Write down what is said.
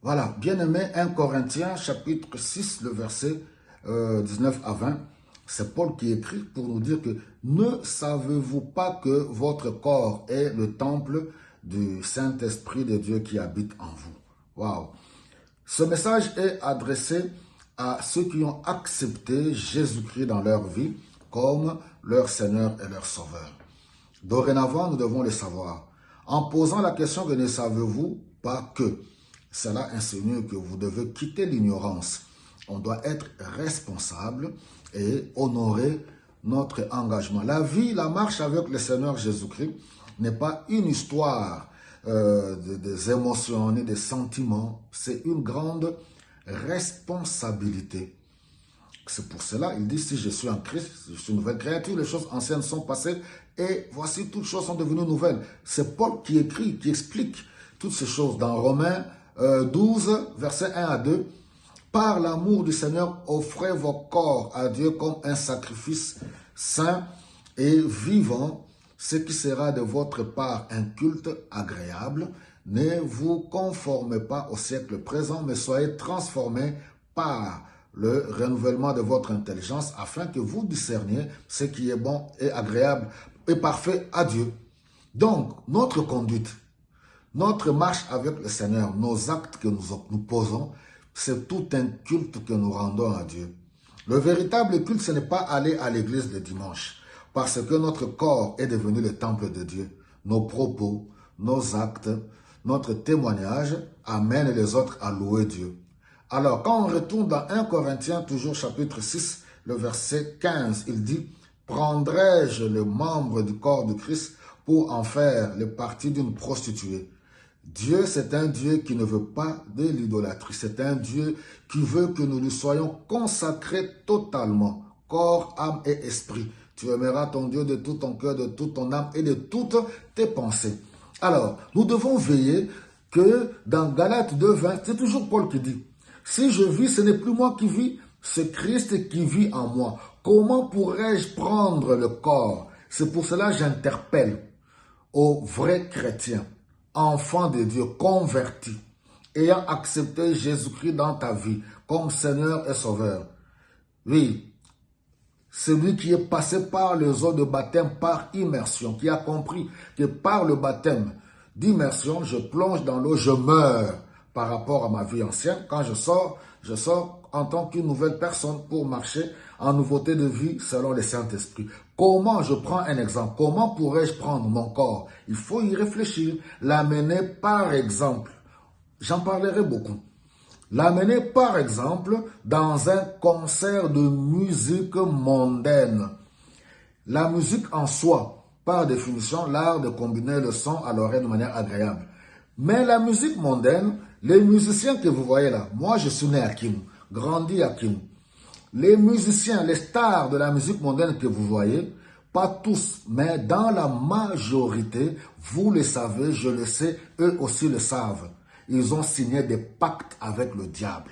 Voilà, bien-aimé, 1 Corinthiens, chapitre 6, le verset 19 à 20. C'est Paul qui écrit pour nous dire que ne savez-vous pas que votre corps est le temple du Saint-Esprit de Dieu qui habite en vous? Waouh! Ce message est adressé à ceux qui ont accepté Jésus-Christ dans leur vie comme leur Seigneur et leur Sauveur. Dorénavant, nous devons le savoir. En posant la question que ne savez-vous pas que, cela insinue que vous devez quitter l'ignorance. On doit être responsable et honorer notre engagement. La vie, la marche avec le Seigneur Jésus-Christ n'est pas une histoire des émotions ni des sentiments. C'est une grande responsabilité. C'est pour cela, il dit, si je suis en Christ, je suis une nouvelle créature, les choses anciennes sont passées et voici toutes choses sont devenues nouvelles. C'est Paul qui écrit, qui explique toutes ces choses dans Romains 12, versets 1 à 2. Par l'amour du Seigneur, offrez vos corps à Dieu comme un sacrifice saint et vivant, ce qui sera de votre part un culte agréable. Ne vous conformez pas au siècle présent, mais soyez transformés par le renouvellement de votre intelligence afin que vous discerniez ce qui est bon et agréable et parfait à Dieu. Donc, notre conduite, notre marche avec le Seigneur, nos actes que nous posons, c'est tout un culte que nous rendons à Dieu. Le véritable culte, ce n'est pas aller à l'église le dimanche, parce que notre corps est devenu le temple de Dieu. Nos propos, nos actes, notre témoignage amènent les autres à louer Dieu. Alors, quand on retourne dans 1 Corinthiens, toujours chapitre 6, le verset 15, il dit « Prendrai-je le membre du corps de Christ pour en faire le parti d'une prostituée ?» Dieu, c'est un Dieu qui ne veut pas de l'idolâtrie. C'est un Dieu qui veut que nous lui soyons consacrés totalement, corps, âme et esprit. Tu aimeras ton Dieu de tout ton cœur, de toute ton âme et de toutes tes pensées. Alors, nous devons veiller que dans Galates 2:20, c'est toujours Paul qui dit, « Si je vis, ce n'est plus moi qui vis, c'est Christ qui vit en moi. Comment pourrais-je prendre le corps ?» C'est pour cela que j'interpelle aux vrais chrétiens, enfants de Dieu, convertis, ayant accepté Jésus-Christ dans ta vie comme Seigneur et Sauveur. Oui, celui qui est passé par les eaux de baptême par immersion, qui a compris que par le baptême d'immersion, je plonge dans l'eau, je meurs par rapport à ma vie ancienne. Quand je sors en tant qu'une nouvelle personne pour marcher en nouveauté de vie selon le Saint-Esprit. Comment, je prends un exemple, comment pourrais-je prendre mon corps? Il faut y réfléchir, l'amener par exemple, j'en parlerai beaucoup, l'amener par exemple dans un concert de musique mondaine. La musique en soi, par définition, l'art de combiner le son à l'oreille de manière agréable. Mais la musique mondaine, les musiciens que vous voyez là, moi je suis né à Kim, grandi à Kim. Les musiciens, les stars de la musique mondaine que vous voyez, pas tous, mais dans la majorité, vous le savez, je le sais, eux aussi le savent. Ils ont signé des pactes avec le diable.